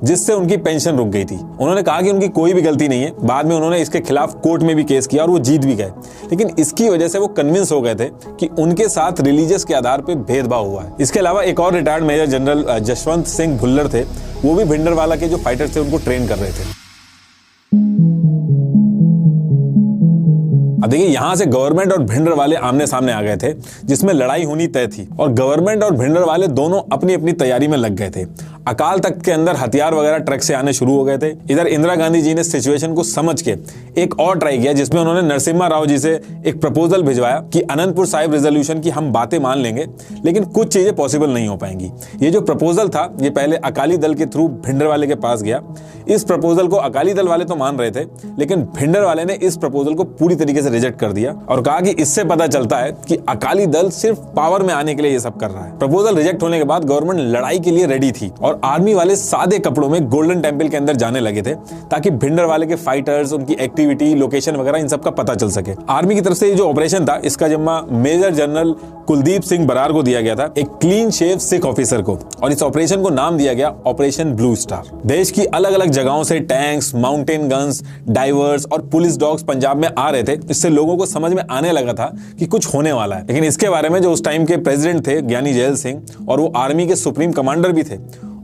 जिससे उनकी पेंशन रुक गई थी। उन्होंने कहा कि उनकी कोई भी गलती नहीं है। बाद में उन्होंने इसके खिलाफ कोर्ट में भी केस किया और वो जीत भी गए, लेकिन इसकी वजह से वो कन्विंस हो गए थे कि उनके साथ रिलीजियस के आधार पर भेदभाव हुआ है। इसके अलावा एक और retired major general Jaswant Singh Bhullar थे, वो भी भिंडरवाला के जो फाइटर्स थे उनको ट्रेन कर रहे थे। अब देखिए, यहां से गवर्नमेंट और भिंडरवाले आमने सामने आ गए थे, जिसमें लड़ाई होनी तय थी और गवर्नमेंट और भिंडरवाले दोनों अपनी अपनी तैयारी में लग गए थे। अकाल तख्त के अंदर हथियार वगैरह ट्रक से आने शुरू हो गए थे। इधर इंदिरा गांधी जी ने सिचुएशन को समझ के एक और ट्राई किया, जिसमें उन्होंने नरसिम्हा राव जी से एक प्रपोजल भिजवाया कि अनंतपुर साहिब रेजोल्यूशन की हम बातें मान लेंगे, लेकिन कुछ चीजें पॉसिबल नहीं हो पाएंगी। ये जो प्रपोजल था, ये पहले अकाली दल के थ्रू भिंडरवाले के पास गया। इस प्रपोजल को अकाली दल वाले तो मान रहे थे, लेकिन भिंडरवाले ने इस प्रपोजल को पूरी तरीके से रिजेक्ट कर दिया और कहा कि इससे पता चलता है कि अकाली दल सिर्फ पावर में आने के लिए ये सब कर रहा है। प्रपोजल रिजेक्ट होने के बाद गवर्नमेंट लड़ाई के लिए रेडी थी और आर्मी वाले सादे कपड़ों में गोल्डन टेम्पल के अंदर जाने लगे थे ताकि भिंडरवाले के फाइटर्स, उनकी एक्टिविटी, लोकेशन वगैरह इन सब का पता चल सके। आर्मी की तरफ से ये जो ऑपरेशन था, इसका जिम्मा मेजर जनरल कुलदीप सिंह बरार को दिया गया था, एक क्लीन शेव सिख ऑफिसर को, और इस ऑपरेशन को नाम दिया गया ऑपरेशन ब्लू स्टार। देश की अलग अलग जगहों से टैंक्स, माउंटेन गन्स, डाइवर्स और पुलिस डॉग्स पंजाब में आ रहे थे। इससे लोगों को समझ में आने लगा था कि कुछ होने वाला है, लेकिन इसके बारे में जो उस टाइम के प्रेसिडेंट थे ज्ञानी जैल सिंह और वो आर्मी के सुप्रीम कमांडर भी थे,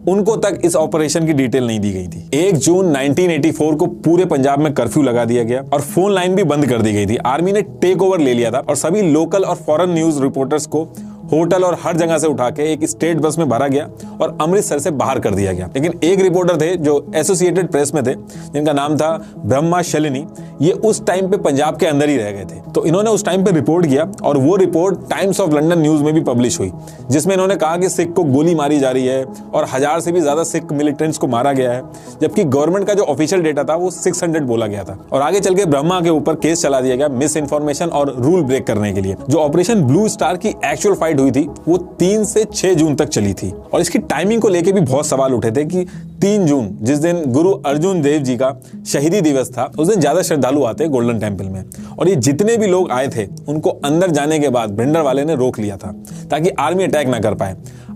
उनको तक इस ऑपरेशन की डिटेल नहीं दी गई थी। 1 जून 1984 को पूरे पंजाब में कर्फ्यू लगा दिया गया और फोन लाइन भी बंद कर दी गई थी। आर्मी ने टेक ओवर ले लिया था और सभी लोकल और फॉरेन न्यूज रिपोर्टर्स को होटल और हर जगह से उठा के एक स्टेट बस में भरा गया और अमृतसर से बाहर कर दिया गया। लेकिन एक रिपोर्टर थे जो एसोसिएटेड प्रेस में थे, जिनका नाम था ब्रह्मा शलिनी, ये उस टाइम पे पंजाब के अंदर ही रह गए थे। तो इन्होंने उस टाइम पे रिपोर्ट किया और वो report times of London news में भी पब्लिश हुई, जिसमें इन्होंने कहा कि सिख को गोली मारी जा रही है और 1000 से भी ज्यादा सिख मिलिटेंट्स को मारा गया है, जबकि गवर्नमेंट का जो ऑफिशियल डेटा था वो 600 बोला गया था। और आगे चल के ब्रह्मा के ऊपर केस चला दिया गया मिस इन्फॉर्मेशन और रूल ब्रेक करने के लिए। जो ऑपरेशन ब्लू स्टार की एक्चुअल फाइट हुई थी वो 3 से 6 जून तक चली थी। और इसकी टाइमिंग को लेके भी बहुत सवाल उठे थे कि 3 जून जिस दिन गुरु अर्जुन देव जी का शहीदी दिवस था, उस दिन ज्यादा श्रद्धालु आते हैं गोल्डन टेम्पल में, और ये जितने भी लोग आए थे उनको अंदर जाने के बाद भिंडरवाले ने रोक लिया था ताकि आर्मी अटैक ना कर पाए।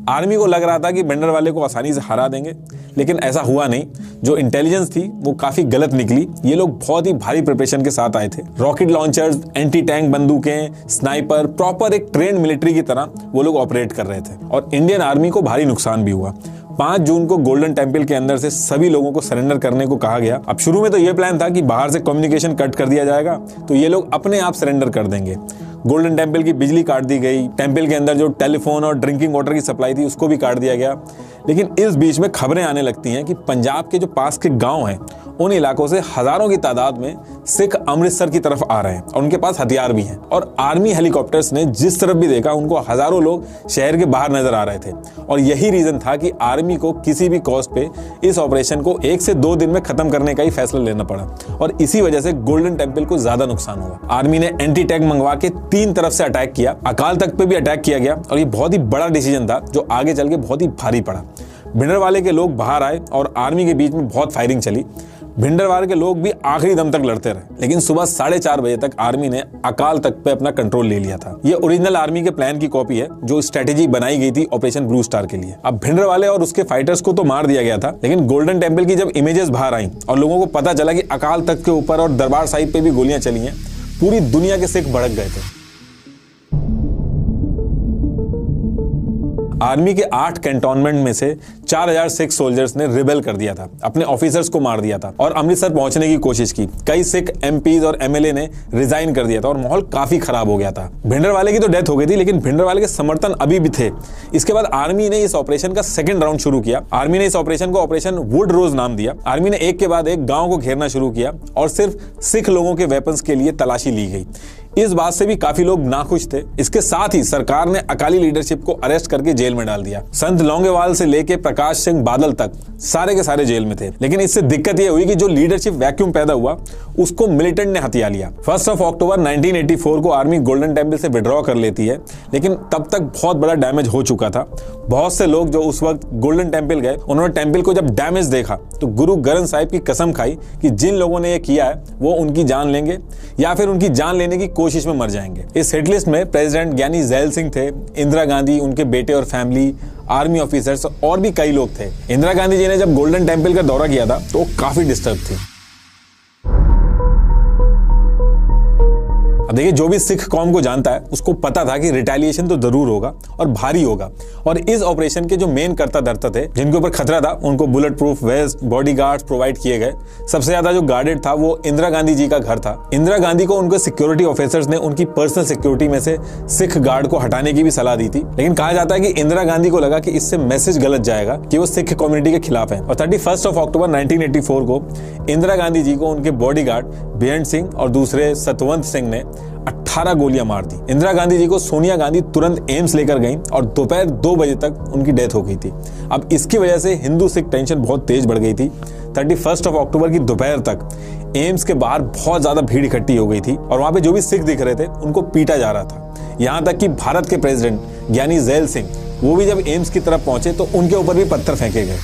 आर्मी को लग रहा था कि भिंडरवाले को आसानी से हरा देंगे, लेकिन ऐसा हुआ नहीं। जो इंटेलिजेंस थी वो काफी गलत निकली। ये लोग बहुत ही भारी प्रिपरेशन के साथ आए थे। रॉकेट लॉन्चर्स, एंटी टैंक बंदूकें, स्नाइपर, प्रॉपर एक ट्रेंड मिलिट्री की तरह वो लोग ऑपरेट कर रहे थे और इंडियन आर्मी को भारी नुकसान भी हुआ। 5 जून को गोल्डन टेम्पल के अंदर से सभी लोगों को सरेंडर करने को कहा गया। अब शुरू में तो ये प्लान था कि बाहर से कम्युनिकेशन कट कर दिया जाएगा तो ये लोग अपने आप सरेंडर कर देंगे। गोल्डन टेम्पल की बिजली काट दी गई, टेम्पल के अंदर जो टेलीफोन और ड्रिंकिंग वाटर की सप्लाई थी उसको भी काट दिया गया। लेकिन इस बीच में खबरें आने लगती हैं कि पंजाब के जो पास के गांव हैं उन इलाकों से हजारों की तादाद में सिख अमृतसर की तरफ आ रहे हैं और उनके पास हथियार भी हैं। और आर्मी हेलीकॉप्टर्स ने जिस तरफ भी देखा उनको हजारों लोग शहर के बाहर नजर आ रहे थे और यही रीजन था कि आर्मी को किसी भी कॉस्ट पे इस ऑपरेशन को 1 से 2 दिन में खत्म करने का ही फैसला लेना पड़ा और इसी वजह से गोल्डन टेम्पल को ज्यादा नुकसान हुआ। आर्मी ने एंटी टैंक मंगवा के 3 तरफ से अटैक किया। अकाल तख्त पे भी अटैक किया गया और ये बहुत ही बड़ा डिसीजन था जो आगे चल के बहुत ही भारी पड़ा। भिंडरवाले के लोग बाहर आए और आर्मी के बीच में बहुत फायरिंग चली। भिंडरवाले के लोग भी आखिरी दम तक लड़ते रहे, लेकिन सुबह 4:30 बजे तक आर्मी ने अकाल तख्त पे अपना कंट्रोल ले लिया था। ये ओरिजिनल आर्मी के प्लान की कॉपी है जो स्ट्रेटेजी बनाई गई थी ऑपरेशन ब्लू स्टार के लिए। अब भिंडरवाले और उसके फाइटर्स को तो मार दिया गया था, लेकिन गोल्डन टेम्पल की जब इमेजेस बाहर आई और लोगों को पता चला कि अकाल तख्त के ऊपर और दरबार साहिब पे भी गोलियां चली हैं, पूरी दुनिया के सिख भड़क गए थे। आर्मी के 8 कैंटोनमेंट में से 4000 सिख सोल्जर्स ने रिबेल कर दिया था, अपने ऑफिसर्स को मार दिया था और अमृतसर पहुंचने की कोशिश की। कई सिख एमपीज और एमएलए ने रिजाइन कर दिया था और माहौल काफी खराब हो गया था। भिंडरवाले की तो डेथ हो गई थी, लेकिन भिंडरवाले के समर्थन अभी भी थे। इसके बाद आर्मी ने इस ऑपरेशन का सेकंड राउंड शुरू किया। आर्मी ने इस ऑपरेशन को ऑपरेशन वुड रोज नाम दिया। आर्मी ने एक के बाद एक गांव को घेरना शुरू किया और सिर्फ सिख लोगों के वेपन्स के लिए तलाशी ली गई। इस बात से भी काफी लोग नाखुश थे। इसके साथ ही सरकार ने अकाली लीडरशिप को अरेस्ट करके जेल में डाल दिया। संत लौंगेवाल से लेके प्रकाश सिंह बादल तक सारे के सारे जेल में थे। लेकिन इससे दिक्कत यह हुई कि जो लीडरशिप वैक्यूम पैदा हुआ उसको मिलिटेंट ने हथिया लिया। 1 अक्टूबर 1984 को आर्मी गोल्डन टेम्पल से विड्रॉ कर लेती है, लेकिन तब तक बहुत बड़ा डैमेज हो चुका था। बहुत से लोग जो उस वक्त गोल्डन टेम्पल गए, उन्होंने टेम्पल को जब डैमेज देखा तो गुरु ग्रंथ साहिब की कसम खाई कि जिन लोगों ने यह किया है वो उनकी जान लेंगे या फिर उनकी जान लेने की कोशिश में मर जाएंगे। इस हिट लिस्ट में प्रेसिडेंट ज्ञानी जैल सिंह थे, इंदिरा गांधी, उनके बेटे और फैमिली, आर्मी ऑफिसर्स और भी कई लोग थे। इंदिरा गांधी जी ने जब गोल्डन टेम्पल का दौरा किया था तो वो काफी डिस्टर्ब थी। अब देखिए, जो भी सिख कौम को जानता है उसको पता था कि रिटेलिएशन तो जरूर होगा और भारी होगा। और इस ऑपरेशन के जो मेन कर्ता धर्ता थे, जिनके ऊपर खतरा था, उनको bullet proof waste, bodyguards provide किए गए। सबसे ज्यादा जो गार्डेड था वो इंदिरा गांधी जी का घर था। इंदिरा गांधी को उनके सिक्योरिटी ऑफिसर्स ने उनकी पर्सनल सिक्योरिटी में से सिख गार्ड को हटाने की भी सलाह दी थी, लेकिन कहा जाता है कि इंदिरा गांधी को लगा कि इससे मैसेज गलत जाएगा कि वो सिख कम्युनिटी के खिलाफ है। और 31 अक्टूबर 1984 को इंदिरा गांधी जी को उनके बॉडीगार्ड बेअंत सिंह और दूसरे सतवंत सिंह ने 18 गोलियां मार दी। इंदिरा गांधी जी को सोनिया गांधी तुरंत एम्स लेकर गईं और दोपहर 2 बजे तक उनकी डेथ हो गई थी। अब इसकी वजह से हिंदू सिख टेंशन बहुत तेज बढ़ गई थी। 31 अक्टूबर की दोपहर तक एम्स के बाहर बहुत ज्यादा भीड़ इकट्ठी हो गई थी और वहां पे जो भी सिख दिख रहे थे उनको पीटा जा रहा था। यहां तक कि भारत के प्रेसिडेंट ज्ञानी जैल सिंह वो भी जब एम्स की तरफ पहुंचे तो उनके ऊपर भी पत्थर फेंके गए।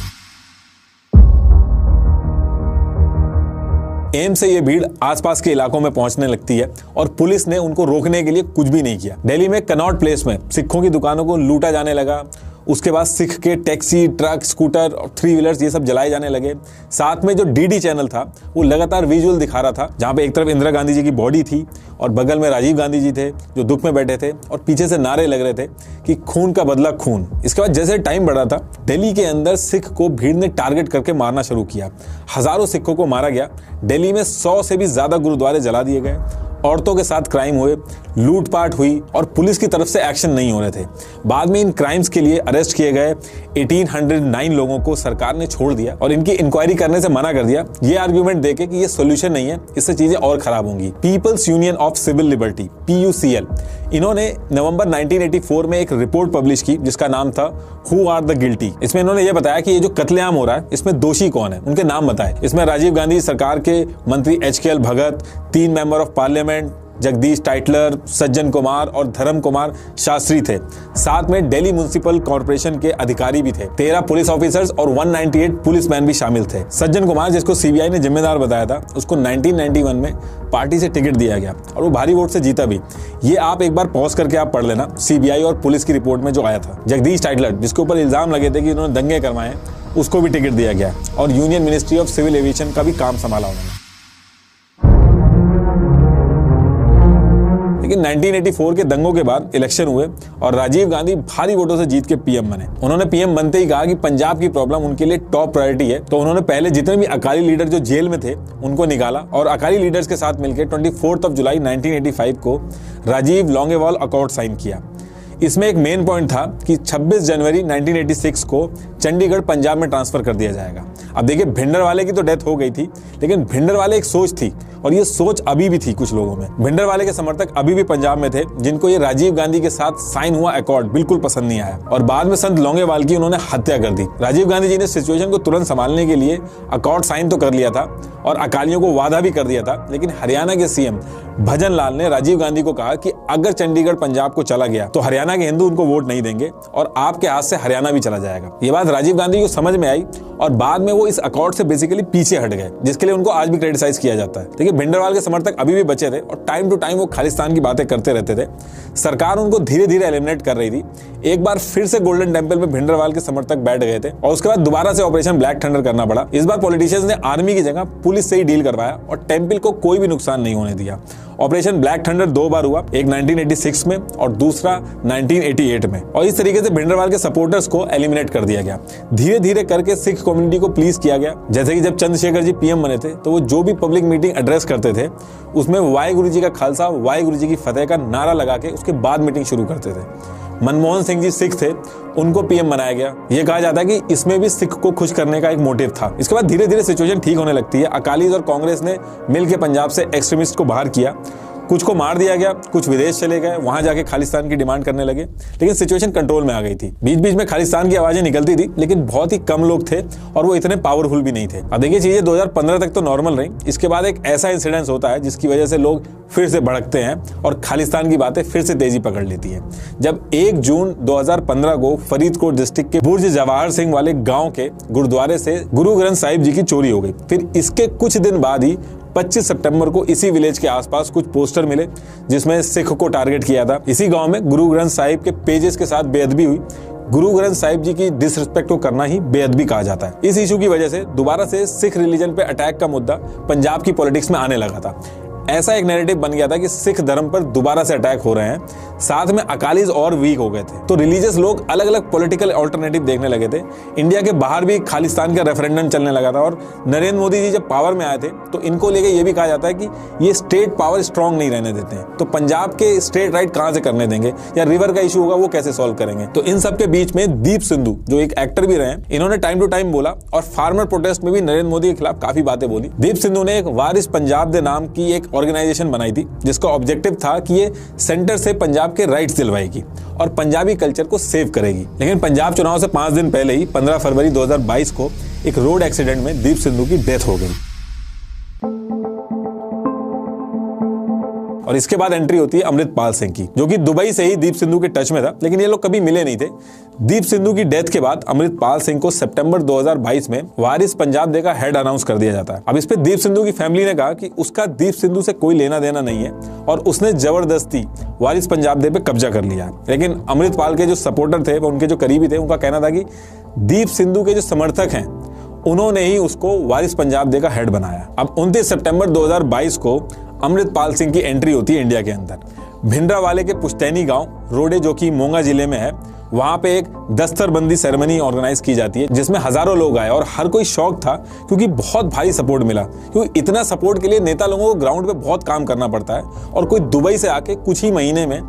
एम्स से ये भीड़ आसपास के इलाकों में पहुंचने लगती है और पुलिस ने उनको रोकने के लिए कुछ भी नहीं किया। दिल्ली में कनॉट प्लेस में सिखों की दुकानों को लूटा जाने लगा। उसके बाद सिख के टैक्सी, ट्रक, स्कूटर और 3 व्हीलर्स ये सब जलाए जाने लगे। साथ में जो डीडी चैनल था वो लगातार विजुअल दिखा रहा था, जहां पे एक तरफ इंदिरा गांधी जी की बॉडी थी और बगल में राजीव गांधी जी थे जो दुख में बैठे थे और पीछे से नारे लग रहे थे कि खून का बदला खून। इसके बाद जैसे टाइम बढ़ा था, दिल्ली के अंदर सिख को भीड़ ने टारगेट करके मारना शुरू किया। हजारों सिखों को मारा गया। दिल्ली में 100 से भी ज्यादा गुरुद्वारे जला दिए गए। औरतों के साथ क्राइम हुए, लूटपाट हुई और पुलिस की तरफ से एक्शन नहीं हो रहे थे। बाद में इन क्राइम्स के लिए अरेस्ट किए गए 1809 लोगों को सरकार ने छोड़ दिया और इनकी इंक्वायरी करने से मना कर दिया, ये आर्ग्यूमेंट देके कि ये सोल्यूशन नहीं है, इससे चीजें और खराब होंगी। Peoples union of civil liberty PUCL, इन्होंने नवंबर 1984 में एक रिपोर्ट पब्लिश की जिसका नाम था हु आर द गिल्टी। इसमें इन्होंने ये बताया कि ये जो कत्लेआम हो रहा है इसमें दोषी कौन है, उनके नाम बताए। इसमें राजीव गांधी सरकार के मंत्री HKL Bhagat, 3 member of parliament, Jagdish Tytler, Sajjan Kumar और धर्म कुमार शास्त्री थे। साथ में दिल्ली म्युनिसिपल कॉर्पोरेशन के अधिकारी भी थे। 13 पुलिस ऑफिसर्स और 198 पुलिसमैन भी शामिल थे। सज्जन कुमार, जिसको सीबीआई ने जिम्मेदार बताया था, उसको 1991 में पार्टी से टिकट दिया गया और वो भारी वोट से जीता भी। ये आप एक बार पॉज करके आप पढ़ लेना, सीबीआई और पुलिस की रिपोर्ट में जो आया था। जगदीश टाइटलर, जिसके ऊपर इल्जाम लगे थे कि उन्होंने दंगे करवाए, उसको भी टिकट दिया गया और union ministry of civil aviation का भी काम संभाला उन्होंने। लेकिन 1984 के दंगों के बाद इलेक्शन हुए और राजीव गांधी भारी वोटों से जीत के पीएम बने। उन्होंने पीएम बनते ही कहा कि पंजाब की प्रॉब्लम उनके लिए टॉप प्रायोरिटी है। तो उन्होंने पहले जितने भी अकाली लीडर जो जेल में थे उनको निकाला और अकाली लीडर्स के साथ मिलकर 24 जुलाई 1985 को राजीव लॉन्गेवाल अकॉर्ड साइन किया। इसमें एक मेन पॉइंट था कि 26 जनवरी 1986 को चंडीगढ़ पंजाब में ट्रांसफर कर दिया जाएगा। अब देखिए, भिंडरवाले की तो डेथ हो गई थी, लेकिन भिंडरवाले एक सोच थी और ये सोच अभी भी थी कुछ लोगों में। भिंडरवाले के समर्थक अभी भी पंजाब में थे, जिनको ये राजीव गांधी के साथ साइन हुआ अकॉर्ड बिल्कुल पसंद नहीं आया और बाद में संत लॉन्गेवाल की उन्होंने हत्या कर दी। राजीव गांधी जी ने सिचुएशन को तुरंत संभालने के लिए अकॉर्ड साइन तो कर लिया था और अकालियों को वादा भी कर दिया था, लेकिन हरियाणा के सीएम भजन लाल ने राजीव गांधी को कहा कि अगर चंडीगढ़ पंजाब को चला गया तो हरियाणा के हिंदू उनको वोट नहीं देंगे और आपके हाथ से हरियाणा भी चला जाएगा। ये बात राजीव गांधी को समझ में आई और बाद में वो इस अकॉर्ड से बेसिकली पीछे हट गए, जिसके लिए उनको आज भी क्रिटिसाइज किया जाता है। देखिए, भिंडरवाल के समर्थक अभी भी बचे थे और टाइम टू टाइम वो खालिस्तान की बातें करते रहते थे। सरकार उनको धीरे धीरे एलिमिनेट कर रही थी। एक बार फिर से गोल्डन टेंपल में भिंडरवाल के समर्थक बैठ गए थे और उसके बाद दोबारा से ऑपरेशन ब्लैक थंडर करना पड़ा। इस बार पॉलिटिशियंस ने आर्मी की जगह पुलिस से ही डील करवाया और टेंपल को कोई भी नुकसान नहीं होने दिया। ऑपरेशन ब्लैक थंडर 2 बार हुआ, एक 1986 में और दूसरा 1988 में, और इस तरीके से भिंडरवाल के सपोर्टर्स को एलिमिनेट कर दिया गया। धीरे धीरे करके सिख कम्युनिटी को प्लीज किया गया। जैसे कि जब चंद्रशेखर जी पीएम बने थे तो वो जो भी पब्लिक मीटिंग एड्रेस करते थे उसमें वाहेगुरु जी का खालसा वाहेगुरु जी की फतेह का नारा लगा के उसके बाद मीटिंग शुरू करते थे। मनमोहन सिंह जी सिख थे, उनको पीएम बनाया गया। ये कहा जाता है कि इसमें भी सिख को खुश करने का एक मोटिव था। इसके बाद धीरे धीरे सिचुएशन ठीक होने लगती है। अकालीज और कांग्रेस ने मिलकर पंजाब से एक्सट्रीमिस्ट को बाहर किया, कुछ को मार दिया गया, कुछ विदेश चले गए, वहां जाके खालिस्तान की डिमांड करने लगे, लेकिन सिचुएशन कंट्रोल में आ गई थी। बीच बीच में खालिस्तान की आवाजें निकलती थी, लेकिन बहुत ही कम लोग थे और वो इतने पावरफुल भी नहीं थे। अब देखिए, चीजें 2015 तक तो नॉर्मल रही। इसके बाद एक ऐसा इंसिडेंस होता है जिसकी वजह से लोग फिर से भड़कते हैं और खालिस्तान की बातें फिर से तेजी पकड़ लेती है। जब 1 जून 2015 को फरीदकोट डिस्ट्रिक्ट के बुर्ज जवाहर सिंह वाले गांव के गुरुद्वारे से गुरु ग्रंथ साहिब जी की चोरी हो गई। फिर इसके कुछ दिन बाद ही 25 सितंबर को इसी विलेज के आसपास कुछ पोस्टर मिले जिसमें सिख को टारगेट किया था। इसी गांव में गुरु ग्रंथ साहिब के पेजेस के साथ बेअदबी हुई। गुरु ग्रंथ साहिब जी की डिसरिस्पेक्ट को करना ही बेअदबी कहा जाता है। इस इशू की वजह से दोबारा से सिख रिलीजन पे अटैक का मुद्दा पंजाब की पॉलिटिक्स में आने लगा था। ऐसा एक नैरेटिव बन गया था कि सिख धर्म पर दोबारा से अटैक हो रहे हैं, साथ में अकालीज और वीक हो गए थे। तो रिलीजियस लोग अलग अलग पॉलिटिकल ऑल्टरनेटिव देखने लगे थे। इंडिया के बाहर भी खालिस्तान का रेफरेंडम चलने लगा था और नरेंद्र मोदी जी जब पावर में आए थे तो इनको लेके ये भी कहा जाता है कि ये स्टेट पावर स्ट्रांग नहीं रहने देते हैं, तो पंजाब के स्टेट राइट कहां से करने देंगे, या रिवर का इशू होगा वो कैसे सॉल्व करेंगे। तो इन सब के बीच में दीप सिंधु, जो एक एक्टर भी रहे हैं, इन्होंने टाइम टू टाइम बोला और फार्मर प्रोटेस्ट में भी नरेंद्र मोदी के खिलाफ काफी बातें बोली। दीप सिंधु ने एक वारिस पंजाब दे नाम की एक ऑर्गेनाइजेशन बनाई थी जिसका ऑब्जेक्टिव था कि ये सेंटर से पंजाब के राइट्स दिलवाएगी और पंजाबी कल्चर को सेव करेगी। लेकिन पंजाब चुनाव से 5 दिन पहले ही 15 फरवरी 2022 को एक रोड एक्सीडेंट में दीप सिंधु की डेथ हो गई और इसके बाद एंट्री होती है अमृतपाल सिंह की, जो कि दुबई से ही दीप सिंधु के टच में था, लेकिन ये लोग कभी मिले नहीं थे। दीप सिंधु की डेथ के बाद अमृतपाल सिंह को सितंबर 2022 में वारिस पंजाब डे का हेड अनाउंस कर दिया जाता है। अब इस पे दीप सिंधु की फैमिली ने कहा कि उसका दीप सिंधु से कोई लेना देना नहीं है और उसने जबरदस्ती वारिस पंजाब डे पे कब्जा कर लिया। लेकिन अमृतपाल के जो सपोर्टर थे, उनके जो करीबी थे, उनका कहना था कि दीप सिंधु के जो समर्थक हैं उन्होंने ही उसको वारिस पंजाब डे का हेड बनाया। अब 29 सितंबर 2022 को अमृतपाल सिंह की एंट्री होती है इंडिया के अंदर। भिंडरावाले के पुश्तैनी गांव रोडे, जो कि मोंगा जिले में है, वहां पे एक दस्तरबंदी सेरेमनी ऑर्गेनाइज की जाती है जिसमें हजारों लोग आए और हर कोई शौक था क्योंकि बहुत भारी सपोर्ट मिला। क्योंकि इतना सपोर्ट के लिए नेता लोगों को ग्राउंड पे बहुत काम करना पड़ता है और कोई दुबई से आके कुछ ही महीने में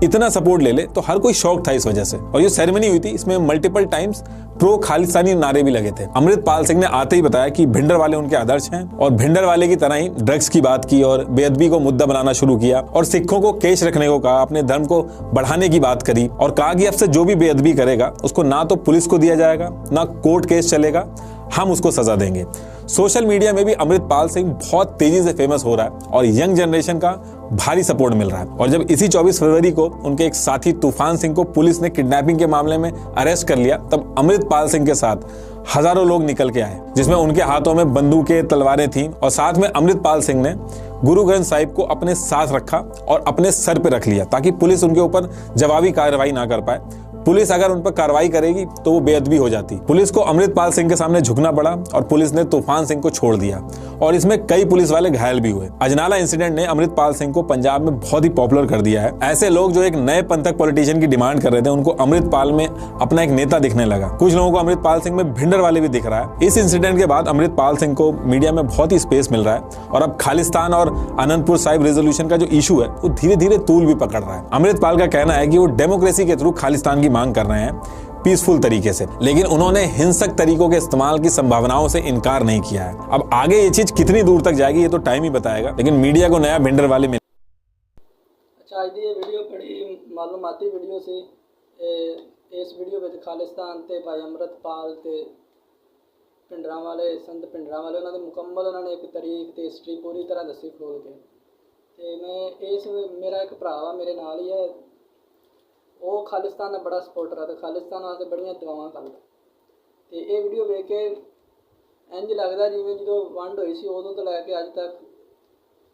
इतना सपोर्ट ले ले, तो हर कोई शौक था इस वजह से। और ये सेरेमनी हुई थी, इसमें मल्टीपल टाइम्स प्रो खालिस्तानी नारे भी लगे थे। अमृतपाल सिंह ने आते ही बताया कि भिंडरवाले उनके आदर्श हैं और भिंडरवाले की तरह ही ड्रग्स की बात की और बेअदबी को मुद्दा बनाना शुरू किया और सिखों को केश रखने को कहा, अपने धर्म को बढ़ाने की बात करी और कहा कि अब से जो भी बेअदबी करेगा उसको ना तो पुलिस को दिया जाएगा, ना कोर्ट केस चलेगा, हम उसको सजा देंगे। सोशल मीडिया में भी अमृतपाल सिंह बहुत तेजी से फेमस हो रहा है और यंग जनरेशन का भारी सपोर्ट मिल रहा है। और जब इसी 24 फरवरी को उनके एक साथी तूफान सिंह को पुलिस ने किडनैपिंग के मामले में अरेस्ट कर लिया, तब अमृतपाल सिंह के साथ हजारों लोग निकल के आए, जिसमें उनके हाथों में बंदूकें, तलवारें थीं और साथ में अमृतपाल सिंह ने गुरु ग्रंथ साहिब को अपने साथ रखा और अपने सर पे रख लिया ताकि पुलिस उनके ऊपर जवाबी कार्रवाई ना कर पाए। पुलिस अगर उन पर कार्रवाई करेगी तो वो बेअदबी हो जाती। पुलिस को अमृतपाल सिंह के सामने झुकना पड़ा और पुलिस ने तूफान सिंह को छोड़ दिया और इसमें कई पुलिस वाले घायल भी हुए। अजनाला इंसिडेंट ने अमृतपाल सिंह को पंजाब में बहुत ही पॉपुलर कर दिया है। ऐसे लोग जो एक नए पंथक पॉलिटिशियन की डिमांड कर रहे थे, उनको अमृतपाल में अपना एक नेता दिखने लगा। कुछ लोगों को अमृतपाल सिंह में भिंडर वाले भी दिख रहा है। इस इंसिडेंट के बाद अमृतपाल सिंह को मीडिया में बहुत ही स्पेस मिल रहा है और अब खालिस्तान और आनंदपुर साहिब रेजोल्यूशन का जो इशू है वो धीरे धीरे तूल भी पकड़ रहा है। अमृतपाल का कहना है कि वो डेमोक्रेसी के थ्रू खालिस्तान की मांग कर रहे हैं, पीसफुल तरीके से, लेकिन उन्होंने हिंसक तरीकों के इस्तेमाल की संभावनाओं से इनकार नहीं किया है। अब आगे ये चीज कितनी दूर तक जाएगी ये तो टाइम ही बताएगा, लेकिन मीडिया को नया भिंडर वाले मिल। अच्छा, आज की ये वीडियो बड़ी मालूमाती वीडियो सी। इस वीडियो में खालिस्तान ते भाई अमृतपाल ते भिंडरां वाले संत भिंडरां वाले उन्होंने मुकम्मल उन्होंने एक तारीख ते हिस्टरी पूरी तरह दसी खोल के। ते मैं इस मेरा एक भरा वा मेरे नाल ही है, वो खालिस्तान का बड़ा सपोर्टर है, तो खालिस्तान वास्ते बड़ियां दुआवां करदा। तो ये वीडियो वेख के इंज लगता जिवें जो वंड हुई सी उदों तो लैके अज तक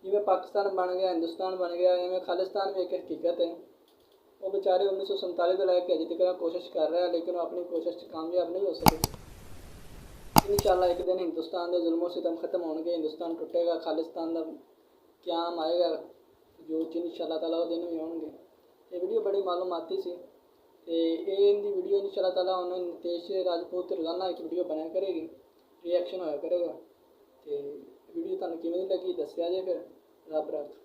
जिवें पाकिस्तान बन गया, हिंदुस्तान बन गया, इवें खालिस्तान भी एक हकीकत है। वो बेचारे 1947 तो लैके अजे तक कोशिश कर रहा है, लेकिन वो अपनी कोशिश कामयाब नहीं हो सके। इंशाअल्लाह एक दिन हिंदुस्तान के जुल्मों सितम खत्म होंगे, हिंदुस्तान टुटेगा, खालिस्तान का क्याम आएगा, जो इंशाअल्लाह ताला वो दिन भी होंगे। ये वीडियो बड़ी मालूमाती सी ते इनकी वीडियो इंशाअल्लाह ताला उन्होंने नितेश राजपूत रोज़ाना एक वीडियो बनाया करेगी, रिएक्शन होया करेगा। तो वीडियो तुहानूं किवें लगी दस्सिया जे, फिर रब रख।